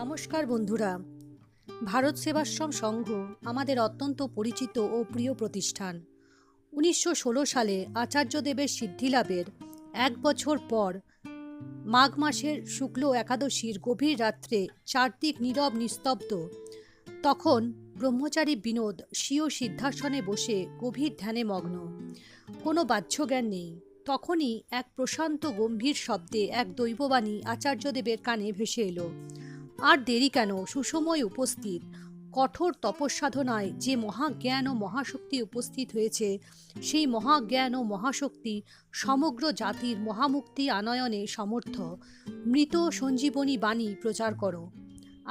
নমস্কার বন্ধুরা। ভারত সেবাশ্রম সংঘ আমাদের অত্যন্ত পরিচিত ও প্রিয় প্রতিষ্ঠান। 1916 সালে আচার্যদেবের সিদ্ধিলাভের 1 বছর পর মাঘ মাসের শুক্ল একাদশীর গভীর রাত্রে চারদিক নীরব নিস্তব্ধ। তখন ব্রহ্মচারী বিনোদ স্বীয় সিদ্ধাসনে বসে গভীর ধ্যানে মগ্ন। কোনো বাহ্যজ্ঞান নেই। তখনই এক প্রশান্ত গম্ভীর শব্দে এক দৈববাণী আচার্যদেবের কানে ভেসে এলো। আর দেরি কেন, সুসময় উপস্থিত। কঠোর তপস্সাধনায় যে মহাজ্ঞান ও মহাশক্তি উপস্থিত হয়েছে, সেই মহাজ্ঞান ও মহাশক্তি সমগ্র জাতির মহামুক্তি আনয়নে সমর্থ। মৃত সঞ্জীবনী বাণী প্রচার করো।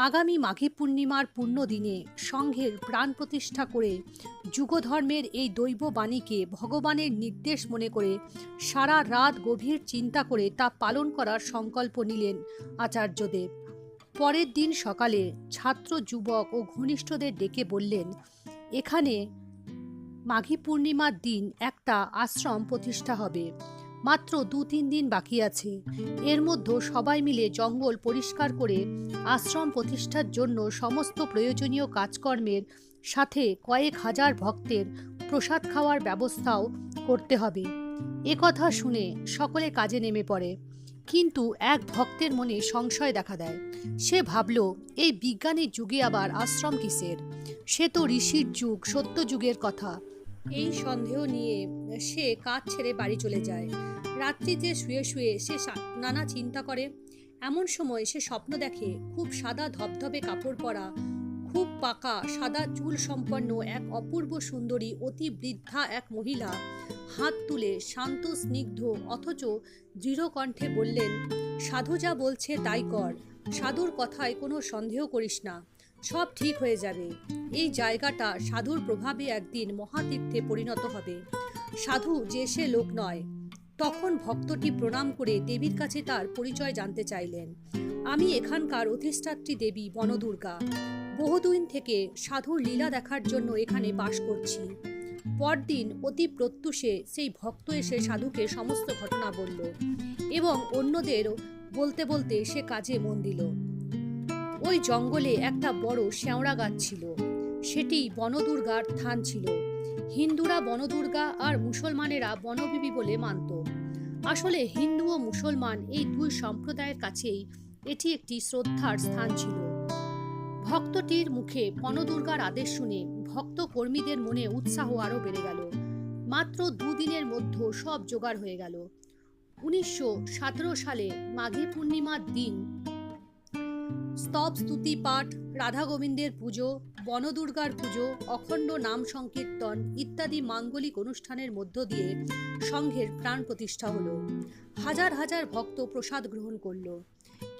আগামী মাঘী পূর্ণিমার পুণ্য দিনে সংঘের প্রাণ প্রতিষ্ঠা করে যুগধর্মের এই দৈব বাণীকে ভগবানের নির্দেশ মনে করে সারা রাত গভীর চিন্তা করে তা পালন করার সংকল্প নিলেন আচার্যদেব। পরের দিন সকালে ছাত্র, যুবক ও ঘনিষ্ঠদের ডেকে বললেন, এখানে মাঘী পূর্ণিমার দিন একটা আশ্রম প্রতিষ্ঠা হবে। মাত্র 2-3 দিন বাকি আছে। এর মধ্যে সবাই মিলে জঙ্গল পরিষ্কার করে আশ্রম প্রতিষ্ঠার জন্য সমস্ত প্রয়োজনীয় কাজকর্মের সাথে কয়েক হাজার ভক্তের প্রসাদ খাওয়ার ব্যবস্থাও করতে হবে। কথা শুনে সকলে কাজে নেমে পড়ে। কিন্তু এক ভক্তের মনে সংশয় দেখা দেয়। সে ভাবল, এই বিজ্ঞানের যুগে আবার আশ্রম কিসের? সে তো ঋষির যুগ, সত্য যুগের কথা। এই সন্দেহ নিয়ে সে কাজ ছেড়ে বাড়ি চলে যায়। রাত্রিতে শুয়ে শুয়ে সে নানা চিন্তা করে। এমন সময় সে স্বপ্ন দেখে, খুব সাদা ধবধবে কাপড় পরা, খুব পাকা সাদা চুল সম্পন্ন এক অপূর্ব সুন্দরী অতি বৃদ্ধা এক মহিলা হাত তুলে শান্ত স্নিগ্ধ অথচ দৃঢ় কণ্ঠে বললেন, সাধু যা বলছে তাই কর। সাধুর কথায় কোনো সন্দেহ করিস না, সব ঠিক হয়ে যাবে। এই জায়গাটা সাধুর প্রভাবে একদিন মহাতীর্থে পরিণত হবে। সাধু যে সে লোক নয়। তখন ভক্তটি প্রণাম করে দেবীর কাছে তার পরিচয় জানতে চাইলেন। আমি এখানকার অধিষ্ঠাত্রী দেবী বনদুর্গা। বহুদিন থেকে সাধুর লীলা দেখার জন্য এখানে বাস করছি। পরদিন অতি প্রত্যুষে সেই ভক্ত এসে সাধুকে সমস্ত ঘটনা বলল এবং অন্যদের বলতে বলতে সে কাজে মন দিল। ওই জঙ্গলে একটা বড় শেওড়া গাছ ছিল। সেটি বনদুর্গার থান ছিল। হিন্দুরা বনদুর্গা আর মুসলমানেরা বনবিবি বলে মানত। আসলে হিন্দু ও মুসলমান এই দুই সম্প্রদায়ের কাছেই এটি একটি শ্রদ্ধার স্থান ছিল। ভক্তটির মুখে বনদুর্গার আদেশ শুনে ভক্ত কর্মীদের মনে উৎসাহ আরো বেড়ে গেল। মাত্র 2 দিনের মধ্যে সব জোগাড় হয়ে গেল। 1917 সালে মাঘী পূর্ণিমার দিন স্তব স্তুতি পাঠ, রাধা গোবিন্দের পুজো, বনদুর্গার পুজো, অখণ্ড নাম সংকীর্তন ইত্যাদি মাঙ্গলিক অনুষ্ঠানের মধ্য দিয়ে সংঘের প্রাণ প্রতিষ্ঠা হলো। হাজার হাজার ভক্ত প্রসাদ গ্রহণ করলো।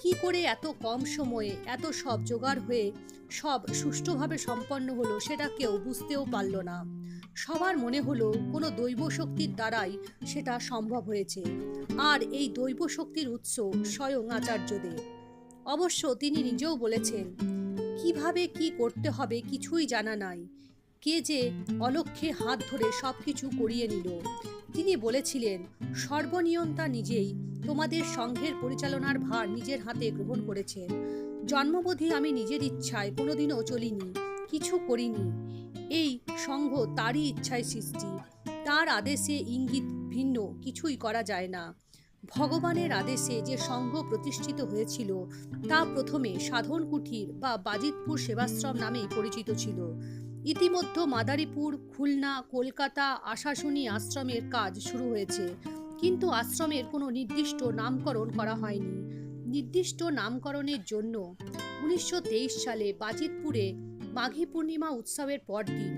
কি করে এত কম সময়ে এত সব জোগাড় হয়ে সব সুষ্ঠুভাবে সম্পন্ন হলো সেটা কেউ বুঝতেও পারল না। সবার মনে হলো কোনো দৈব শক্তির দ্বারাই সেটা সম্ভব হয়েছে। আর এই দৈব শক্তির উৎস স্বয়ং আচার্যদেব। অবশ্য তিনি নিজেও বলেছেন, কিভাবে কি করতে হবে কিছুই জানা নাই। কে যে অলক্ষ্যে হাত ধরে সবকিছু করিয়ে নিল। তিনি বলেছিলেন, সর্বনিয়ন্তা নিজেই তোমাদের সংঘের পরিচালনার ভার নিজের হাতে গ্রহণ করেছেন। জন্মবোধি আমি নিজের ইচ্ছায় কোনোদিনও চলিনি, কিছু করিনি। এই সংঘ তারই ইচ্ছায় সৃষ্টি। তার আদেশে ইঙ্গিত ভিন্ন কিছুই করা যায় না। ভগবানের আদেশে যে সংঘ প্রতিষ্ঠিত হয়েছিল তা প্রথমে সাধন কুঠির বা বাজিতপুর সেবাশ্রম নামেই পরিচিত ছিল। ইতিমধ্যে মাদারীপুর, খুলনা, কলকাতা, আশাশুনি আশ্রমের কাজ শুরু হয়েছে, কিন্তু আশ্রমের কোনো নির্দিষ্ট নামকরণ করা হয়নি। নির্দিষ্ট নামকরণের জন্য 1923 সালে বাজিতপুরে মাঘী পূর্ণিমা উৎসবের পরদিন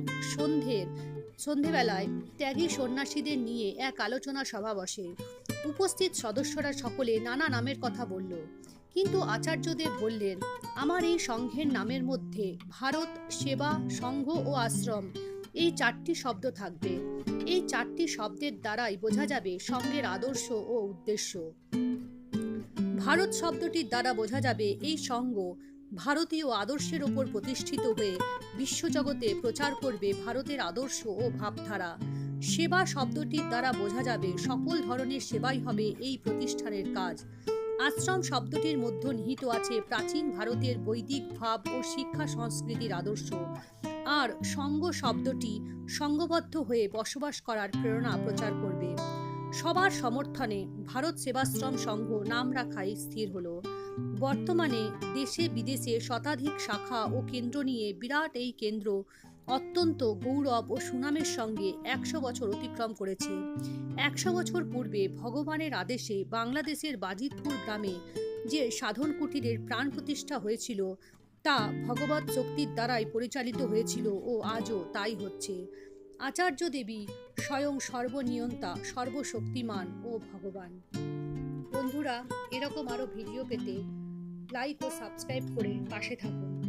সন্ধেবেলায় ত্যাগী সন্ন্যাসীদের নিয়ে এক আলোচনা সভা বসে। উপস্থিত সদস্যরা সকলে নানা নামের কথা বলল, কিন্তু আচার্যদেব বললেন, আমার এই সংঘের নামের মধ্যে ভারত, সেবা, সংঘ ও আশ্রম এই 4টি শব্দ থাকবে। এই 4টি শব্দের দ্বারাই বোঝা যাবে সংঘের আদর্শ ও উদ্দেশ্য। ভারত শব্দটির দ্বারা বোঝা যাবে এই সংঘ ভারতীয় আদর্শের ওপর প্রতিষ্ঠিত হয়ে বিশ্বজগতে প্রচার করবে ভারতের আদর্শ ও ভাবধারা। সেবা শব্দটির দ্বারা বোঝা যাবে সকল ধরনের সেবাই হবে এই প্রতিষ্ঠানের কাজ। আশ্রম শব্দটির মধ্যে নিহিত আছে প্রাচীন ভারতের বৈদিক ভাব ও শিক্ষা সংস্কৃতির আদর্শ। আর সঙ্গ শব্দটি সঙ্গবদ্ধ হয়ে বসবাস করার প্রেরণা প্রচার করবে। সবার সমর্থনে ভারত সেবাশ্রম সংঘ নাম রাখাই স্থির হলো। বর্তমানে দেশে বিদেশে শতাধিক শাখা ও কেন্দ্র নিয়ে বিরাট এই কেন্দ্র অত্যন্ত গৌরব ও সুনামের সঙ্গে 100 বছর অতিক্রম করেছে। 100 বছর পূর্বে ভগবানের আদেশে বাংলাদেশের বাজিতপুর গ্রামে যে সাধন কুটিরের প্রাণ প্রতিষ্ঠা হয়েছিল তা ভগবত শক্তির দ্বারাই পরিচালিত হয়েছিল ও আজও তাই হচ্ছে। আচার্য দেবী স্বয়ং সর্বনিয়ন্তা, সর্বশক্তিমান ও ভগবান। বন্ধুরা, এরকম আরও ভিডিও পেতে লাইক ও সাবস্ক্রাইব করে পাশে থাকুন।